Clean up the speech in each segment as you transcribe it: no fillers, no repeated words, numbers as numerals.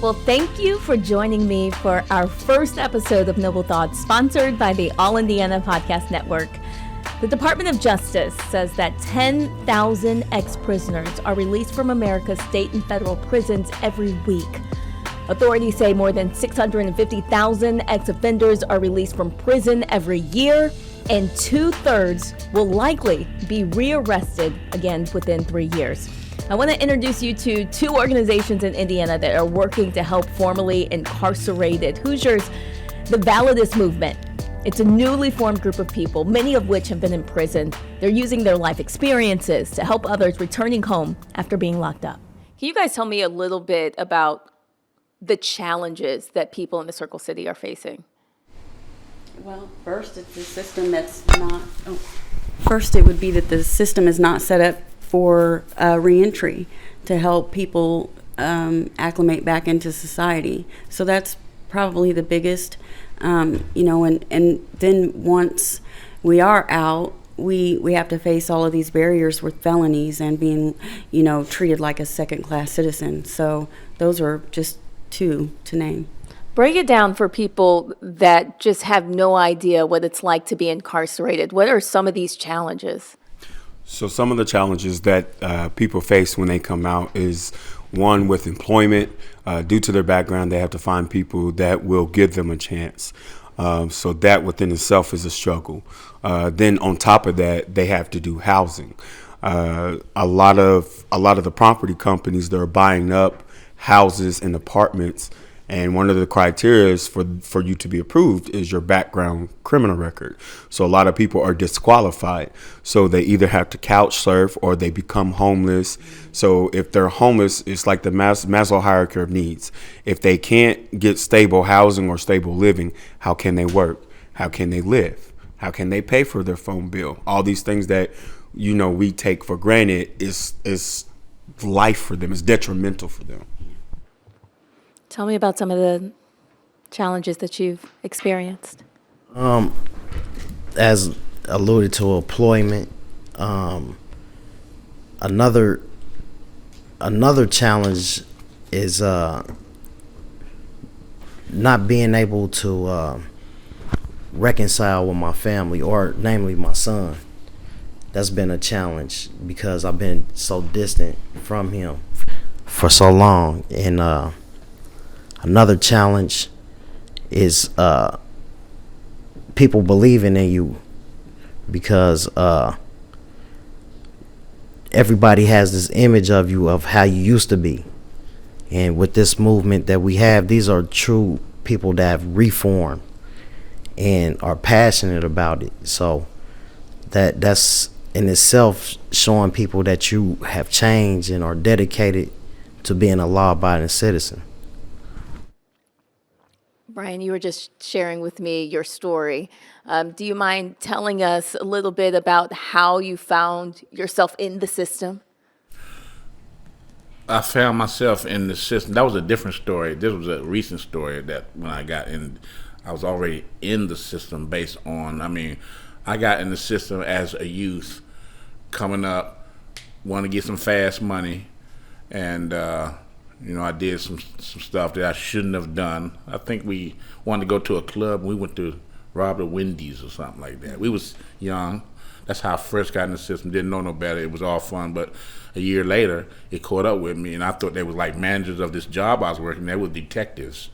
Well, thank you for joining me for our first episode of Noble Thoughts, sponsored by the All Indiana Podcast Network. The Department of Justice says that 10,000 ex-prisoners are released from America's state and federal prisons every week. Authorities say more than 650,000 ex-offenders are released from prison every year, and 2/3 will likely be rearrested again within 3 years. I want to introduce you to two organizations in Indiana that are working to help formerly incarcerated Hoosiers, the Validus Movement. It's a newly formed group of people, many of which have been in prison. They're using their life experiences to help others returning home after being locked up. Can you guys tell me a little bit about the challenges that people in the Circle City are facing? Well, first, it's a system that's not. First, it would be that the system is not set up for reentry to help people acclimate back into society. So that's probably the biggest, and then once we are out, we have to face all of these barriers with felonies and being, treated like a second-class citizen. So those are just two to name. Break it down for people that just have no idea what it's like to be incarcerated. What are some of these challenges? So some of the challenges that people face when they come out is, one, with employment. Due to their background, they have to find people that will give them a chance. So that within itself is a struggle. Then on top of that, they have to do housing. A lot of the property companies, they're buying up houses and apartments. And one of the criteria for you to be approved is your background criminal record. So a lot of people are disqualified. So they either have to couch surf or they become homeless. So if they're homeless, it's like the Maslow hierarchy of needs. If they can't get stable housing or stable living, how can they work? How can they live? How can they pay for their phone bill? All these things that, we take for granted is life for them. It's detrimental for them. Tell me about some of the challenges that you've experienced. As alluded to, employment. Another challenge is not being able to reconcile with my family, or namely my son. That's been a challenge because I've been so distant from him for so long. And another challenge is people believing in you, because everybody has this image of you of how you used to be. And with this movement that we have, these are true people that have reformed and are passionate about it. So that's in itself showing people that you have changed and are dedicated to being a law-abiding citizen. Brian, you were just sharing with me your story. Do you mind telling us a little bit about how you found yourself in the system? I found myself in the system. That was a different story. This was a recent story that when I got in, I was already in the system based on, I got in the system as a youth coming up, wanting to get some fast money, and I did some stuff that I shouldn't have done. I think we wanted to go to a club. We went to rob the Wendy's or something like that. We was young. That's how I first got in the system. Didn't know no better. It was all fun. But a year later, it caught up with me, and I thought they was like managers of this job I was working. They were detectives,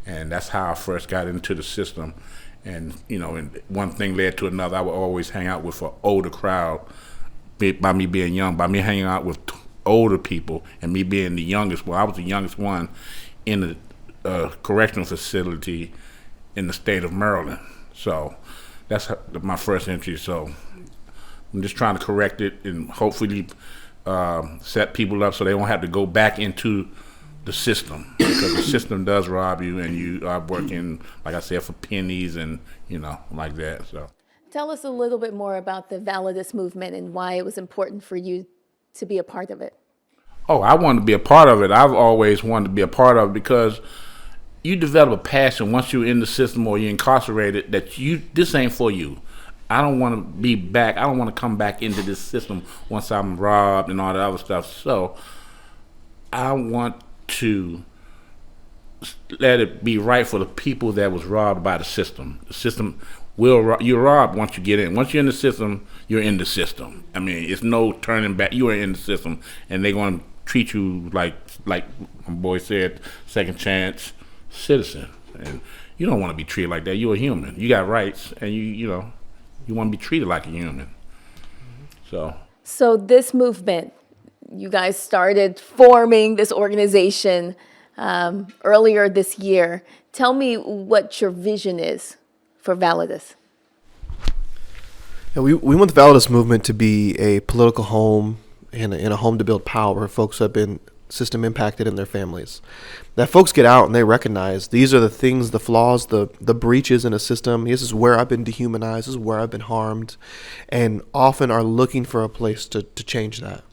and that's how I first got into the system. And and one thing led to another. I would always hang out with an older crowd. By me being young, by me hanging out with older people and me being the youngest one. I was the youngest one in the correctional facility in the state of Maryland. So that's my first entry. So I'm just trying to correct it and hopefully set people up so they won't have to go back into the system, because the system does rob you, and you are working, like I said, for pennies and like that. So tell us a little bit more about the Validus movement and why it was important for you to be a part of it. Oh, I wanted to be a part of it. I've always wanted to be a part of it, because you develop a passion once you're in the system or you're incarcerated that this ain't for you. I don't want to be back. I don't want to come back into this system once I'm robbed and all that other stuff. So I want to let it be right for the people that was robbed by the system. The system you're robbed once you get in. Once you're in the system, you're in the system. I mean, it's no turning back. You are in the system, and they're going to treat you like my boy said, second chance citizen. And you don't want to be treated like that. You're a human. You got rights, and you want to be treated like a human. So this movement, you guys started forming this organization earlier this year. Tell me what your vision is for Validus. Yeah, we want the Validus movement to be a political home and a home to build power for folks who have been system impacted in their families. That folks get out and they recognize these are the things, the flaws, the breaches in a system. This is where I've been dehumanized. This is where I've been harmed, and often are looking for a place to change that.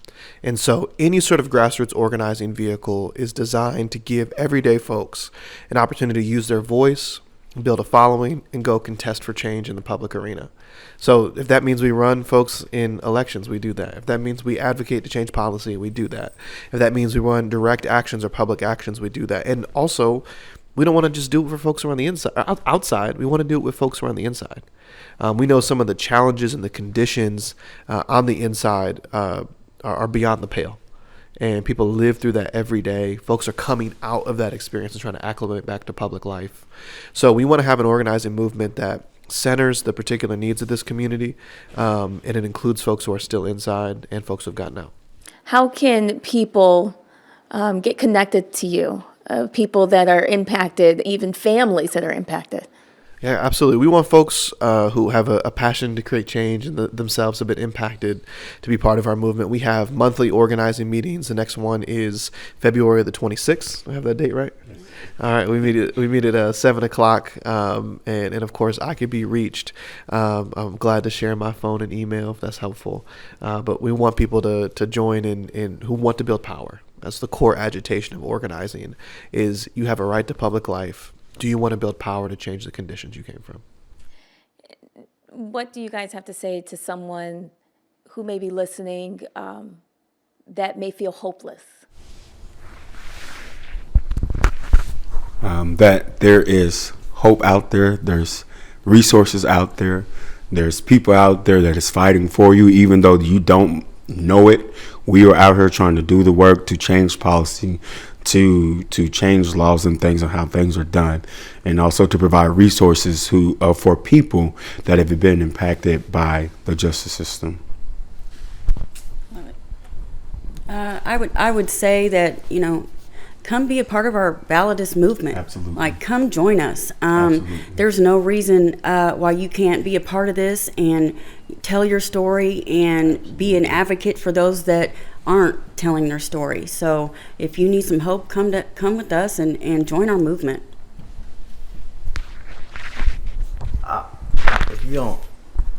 And so any sort of grassroots organizing vehicle is designed to give everyday folks an opportunity to use their voice, build a following, and go contest for change in the public arena. So if that means we run folks in elections, we do that. If that means we advocate to change policy, we do that. If that means we run direct actions or public actions, we do that. And also, we don't want to just do it for folks who are on the inside, outside. We want to do it with folks who are on the inside. We know some of the challenges and the conditions on the inside are beyond the pale. And people live through that every day. Folks are coming out of that experience and trying to acclimate back to public life. So we want to have an organizing movement that centers the particular needs of this community, and it includes folks who are still inside and folks who have gotten out. How can people get connected to you? People that are impacted, even families that are impacted? Yeah, absolutely. We want folks who have a passion to create change and themselves have been impacted to be part of our movement. We have monthly organizing meetings. The next one is February the 26th. I have that date right? Yes. All right. We meet at 7 o'clock. And of course, I could be reached. I'm glad to share my phone and email if that's helpful. But we want people to join in who want to build power. That's the core agitation of organizing, is you have a right to public life. Do you want to build power to change the conditions you came from? What do you guys have to say to someone who may be listening that may feel hopeless? That there is hope out there. There's resources out there. There's people out there that is fighting for you, even though you don't know it. We are out here trying to do the work to change policy, to change laws and things on how things are done, and also to provide resources for people that have been impacted by the justice system. I would say that, come be a part of our Validus movement. Absolutely. Like, come join us. There's no reason why you can't be a part of this and tell your story and be an advocate for those that aren't telling their story. So if you need some hope, come with us and join our movement. If you don't,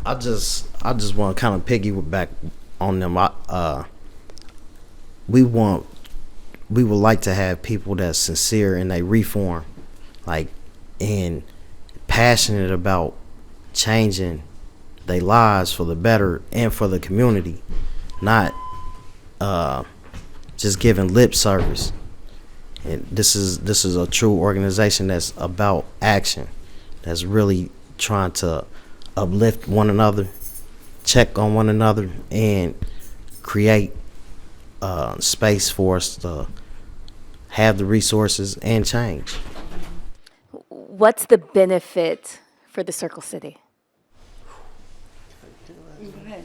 I just want to kind of piggyback on them. We would like to have people that's sincere and they reform, and passionate about changing their lives for the better and for the community, not just giving lip service. And this is a true organization that's about action, that's really trying to uplift one another, check on one another, and create space for us to have the resources and change. What's the benefit for the Circle City? Go ahead.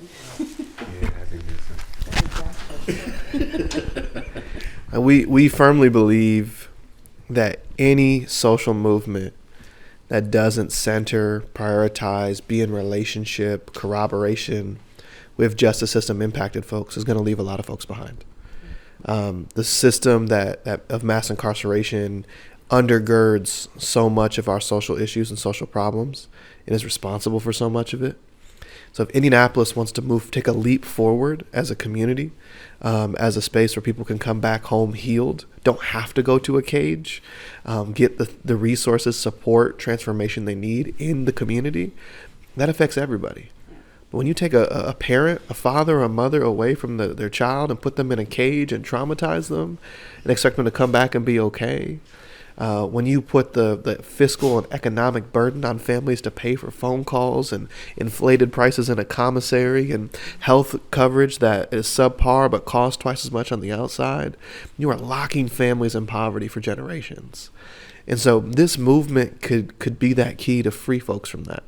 We firmly believe that any social movement that doesn't center, prioritize, be in relationship, corroboration with justice system impacted folks is going to leave a lot of folks behind. The system that of mass incarceration undergirds so much of our social issues and social problems and is responsible for so much of it. So if Indianapolis wants to take a leap forward as a community, as a space where people can come back home healed, don't have to go to a cage, get the resources, support, transformation they need in the community, that affects everybody. But when you take a parent, a father or a mother away from their child and put them in a cage and traumatize them and expect them to come back and be okay, When you put the fiscal and economic burden on families to pay for phone calls and inflated prices in a commissary and health coverage that is subpar but costs twice as much on the outside, you are locking families in poverty for generations. And so this movement could be that key to free folks from that.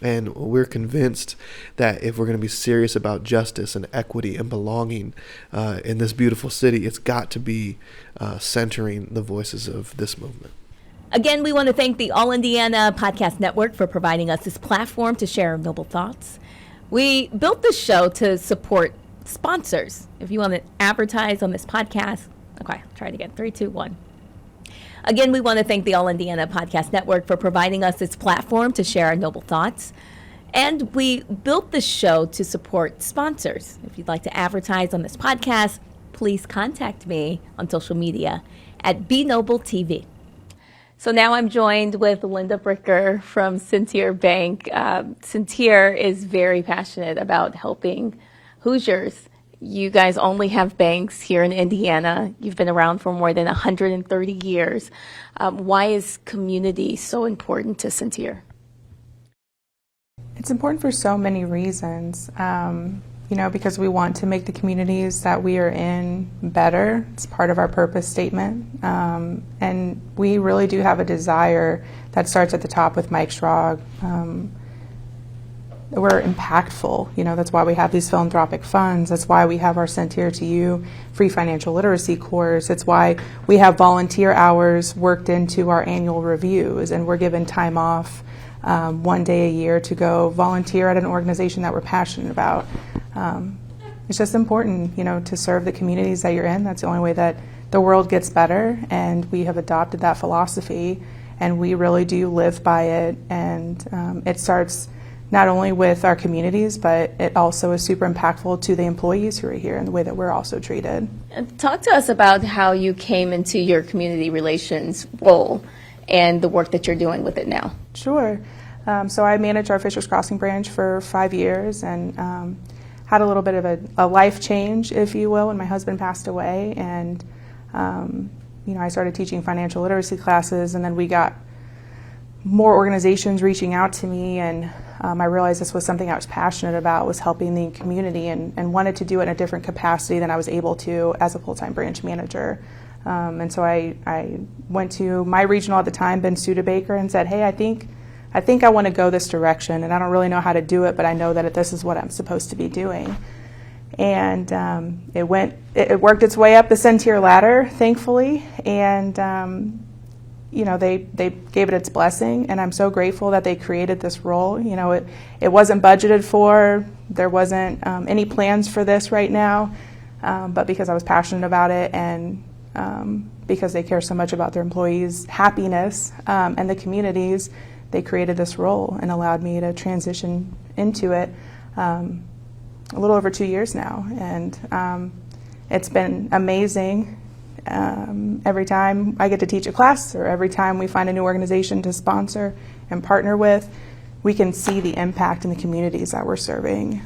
And we're convinced that if we're going to be serious about justice and equity and belonging in this beautiful city, it's got to be centering the voices of this movement. Again, we want to thank the All Indiana Podcast Network for providing us this platform to share our noble thoughts. We built this show to support sponsors. If you want to advertise on this podcast, okay, try it again. 3, 2, 1. Again, we want to thank the All Indiana Podcast Network for providing us this platform to share our noble thoughts. And we built this show to support sponsors. If you'd like to advertise on this podcast, please contact me on social media at BeNobleTV. So now I'm joined with Linda Bricker from Centier Bank. Centier is very passionate about helping Hoosiers. You guys only have banks here in Indiana. You've been around for more than 130 years. Why is community so important to Centier? It's important for so many reasons. Because we want to make the communities that we are in better. It's part of our purpose statement. And we really do have a desire that starts at the top with Mike Strog. We're impactful. That's why we have these philanthropic funds. That's why we have our Centier to You free financial literacy course. It's why we have volunteer hours worked into our annual reviews, and we're given time off 1 day a year to go volunteer at an organization that we're passionate about. It's just important, to serve the communities that you're in. That's the only way that the world gets better, and we have adopted that philosophy, and we really do live by it. And it starts not only with our communities, but it also is super impactful to the employees who are here and the way that we're also treated. Talk to us about how you came into your community relations role and the work that you're doing with it now. Sure. So I managed our Fishers Crossing branch for 5 years, and had a little bit of a life change, if you will, when my husband passed away. And, I started teaching financial literacy classes, and then we got more organizations reaching out to me, and I realized this was something I was passionate about, was helping the community, and wanted to do it in a different capacity than I was able to as a full-time branch manager. And so I went to my regional at the time, Ben Studebaker, and said, hey, I think I want to go this direction, and I don't really know how to do it, but I know that this is what I'm supposed to be doing. And it worked its way up the Centier ladder, thankfully, and they gave it its blessing, and I'm so grateful that they created this role. It wasn't budgeted for. There wasn't any plans for this right now, but because I was passionate about it, and because they care so much about their employees' happiness and the communities, they created this role and allowed me to transition into it a little over 2 years now. And it's been amazing. Every time I get to teach a class, or every time we find a new organization to sponsor and partner with, we can see the impact in the communities that we're serving.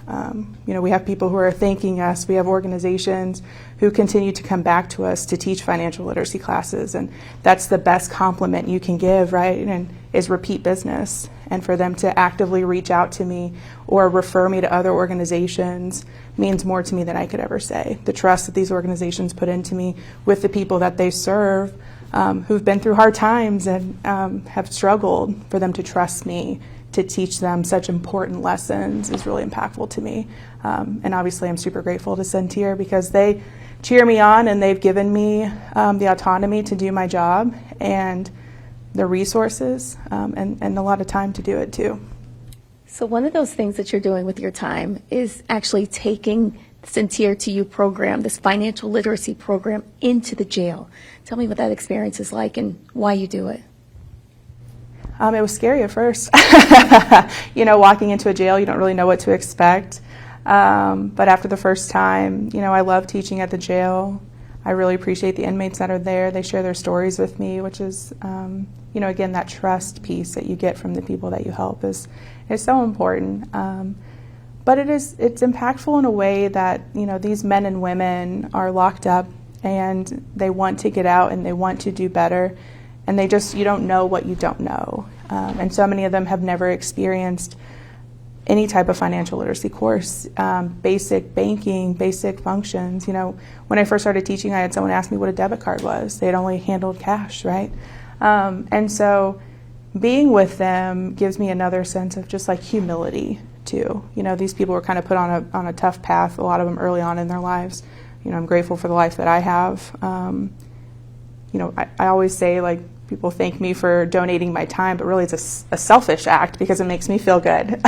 We have people who are thanking us. We have organizations who continue to come back to us to teach financial literacy classes, and that's the best compliment you can give, right? And is repeat business. And for them to actively reach out to me or refer me to other organizations means more to me than I could ever say. The trust that these organizations put into me with the people that they serve, who've been through hard times and have struggled, for them to trust me to teach them such important lessons is really impactful to me. And obviously I'm super grateful to Centier, because they cheer me on, and they've given me the autonomy to do my job, and the resources, and a lot of time to do it too. So one of those things that you're doing with your time is actually taking the Centier to You program, this financial literacy program, into the jail. Tell me what that experience is like and why you do it. It was scary at first. Walking into a jail, you don't really know what to expect. But after the first time, I love teaching at the jail. I really appreciate the inmates that are there. They share their stories with me, which is, again, that trust piece that you get from the people that you help is so important. But it's impactful in a way that, these men and women are locked up, and they want to get out, and they want to do better. and you don't know what you don't know. And so many of them have never experienced any type of financial literacy course, basic banking, basic functions. When I first started teaching, I had someone ask me what a debit card was. They had only handled cash, right? And so being with them gives me another sense of just like humility too. These people were kind of put on a tough path, a lot of them early on in their lives. I'm grateful for the life that I have. I always say, like, people thank me for donating my time, but really it's a selfish act because it makes me feel good,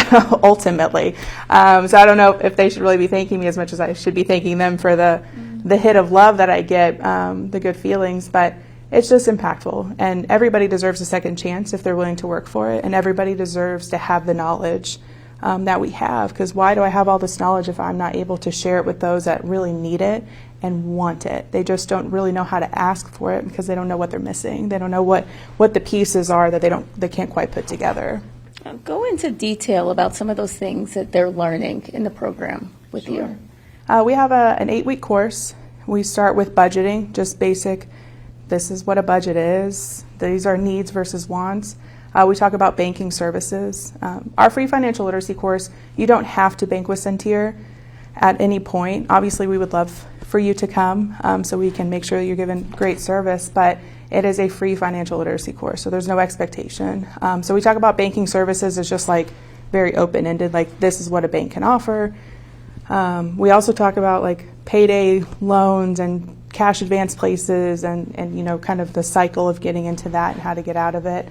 ultimately. So I don't know if they should really be thanking me as much as I should be thanking them for the hit of love that I get, the good feelings, but it's just impactful. And everybody deserves a second chance if they're willing to work for it, and everybody deserves to have the knowledge that we have, because why do I have all this knowledge if I'm not able to share it with those that really need it and want it? They just don't really know how to ask for it because they don't know what they're missing. They don't know what the pieces are that they can't quite put together. Go into detail about some of those things that they're learning in the program with you. We have an 8-week course. We start with budgeting, just basic. This is what a budget is. These are needs versus wants. We talk about banking services. Our free financial literacy course, you don't have to bank with Centir at any point. Obviously, we would love for you to come so we can make sure that you're given great service, but it is a free financial literacy course, so there's no expectation. So we talk about banking services as just like very open-ended, like this is what a bank can offer. We also talk about like payday loans and cash advance places and kind of the cycle of getting into that and how to get out of it.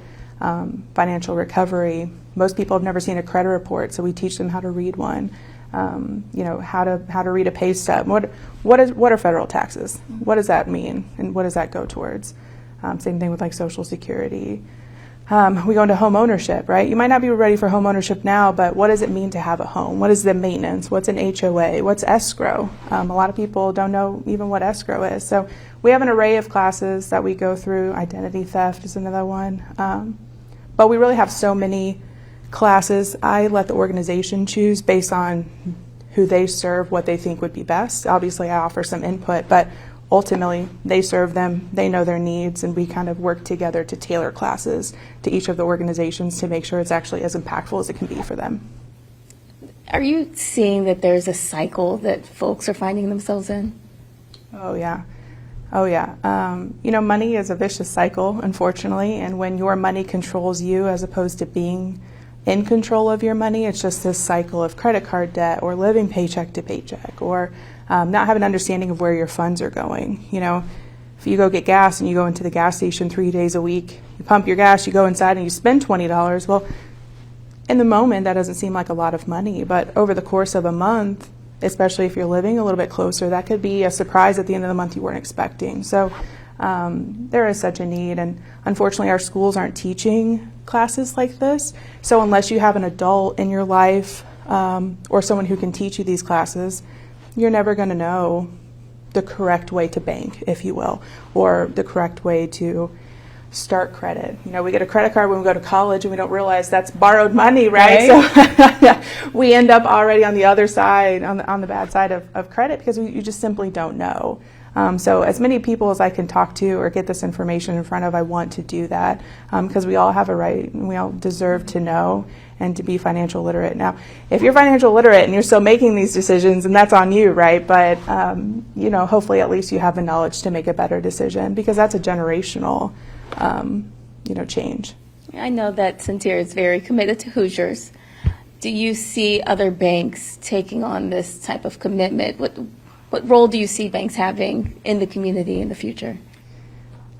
Financial recovery. Most people have never seen a credit report, so we teach them how to read one. How to read a pay stub. What are federal taxes? What does that mean, and what does that go towards? Same thing with like Social Security. We go into home ownership, right? You might not be ready for home ownership now, but what does it mean to have a home? What is the maintenance? What's an HOA? What's escrow? A lot of people don't know even what escrow is. So we have an array of classes that we go through. Identity theft is another one. But we really have so many classes. I let the organization choose based on who they serve, what they think would be best. Obviously, I offer some input, but ultimately, they serve them, they know their needs, and we kind of work together to tailor classes to each of the organizations to make sure it's actually as impactful as it can be for them. Are you seeing that there's a cycle that folks are finding themselves in? Oh, yeah. Money is a vicious cycle, unfortunately, and when your money controls you as opposed to being in control of your money, it's just this cycle of credit card debt or living paycheck to paycheck or not have an understanding of where your funds are going. If you go get gas and you go into the gas station 3 days a week, you pump your gas, you go inside and you spend $20. Well, in the moment, that doesn't seem like a lot of money, but over the course of a month, especially if you're living a little bit closer, that could be a surprise at the end of the month you weren't expecting. So there is such a need, and unfortunately our schools aren't teaching classes like this. So unless you have an adult in your life or someone who can teach you these classes, you're never going to know the correct way to bank, if you will, or the correct way to start credit. We get a credit card when we go to college and we don't realize that's borrowed money, right? So we end up already on the other side, on the bad side of credit because you just simply don't know. So as many people as I can talk to or get this information in front of, I want to do that because we all have a right and we all deserve to know and to be financial literate. Now, if you're financial literate and you're still making these decisions, and that's on you, right? But, hopefully at least you have the knowledge to make a better decision because that's a generational, change. I know that Centir is very committed to Hoosiers. Do you see other banks taking on this type of commitment? What role do you see banks having in the community in the future?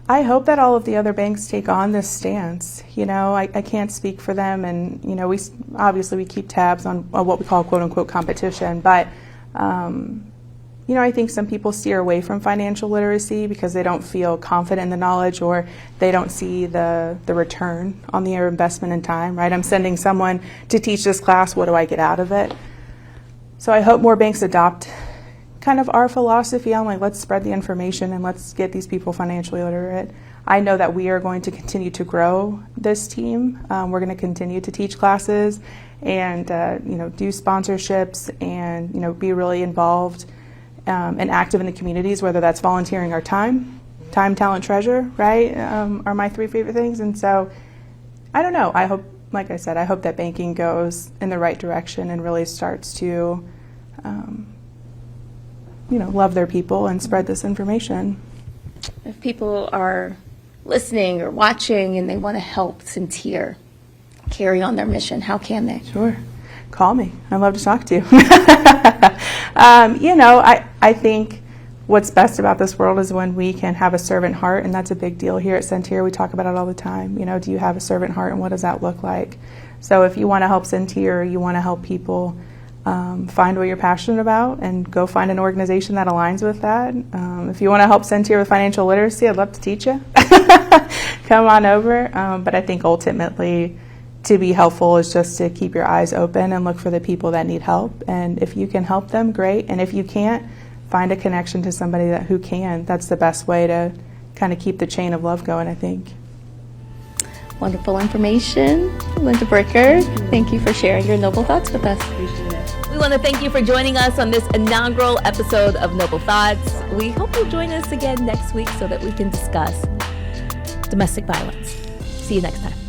I hope that all of the other banks take on this stance. I can't speak for them, and we keep tabs on what we call quote unquote competition. But I think some people steer away from financial literacy because they don't feel confident in the knowledge or they don't see the return on their investment in time. Right? I'm sending someone to teach this class. What do I get out of it? So I hope more banks adopt kind of our philosophy on let's spread the information and let's get these people financially literate. I know that we are going to continue to grow this team. We're going to continue to teach classes and do sponsorships and be really involved and active in the communities, whether that's volunteering our time time, talent, treasure, right, are my 3 favorite things. And so I don't know. I hope, like I said, I hope that banking goes in the right direction and really starts to, love their people and spread this information. If people are listening or watching and they want to help Sincere carry on their mission, how can they? Sure. Call me. I'd love to talk to you. I think what's best about this world is when we can have a servant heart, and that's a big deal here at Sincere. We talk about it all the time. Do you have a servant heart, and what does that look like? So if you want to help Sincere, you want to help people find what you're passionate about and go find an organization that aligns with that. If you want to help Sincere with financial literacy, I'd love to teach you. Come on over. But I think ultimately to be helpful is just to keep your eyes open and look for the people that need help. And if you can help them, great. And if you can't, find a connection to somebody who can. That's the best way to kind of keep the chain of love going, I think. Wonderful information. Linda Bricker, thank you for sharing your noble thoughts with us. Appreciate it. We want to thank you for joining us on this inaugural episode of Noble Thoughts. We hope you'll join us again next week so that we can discuss domestic violence. See you next time.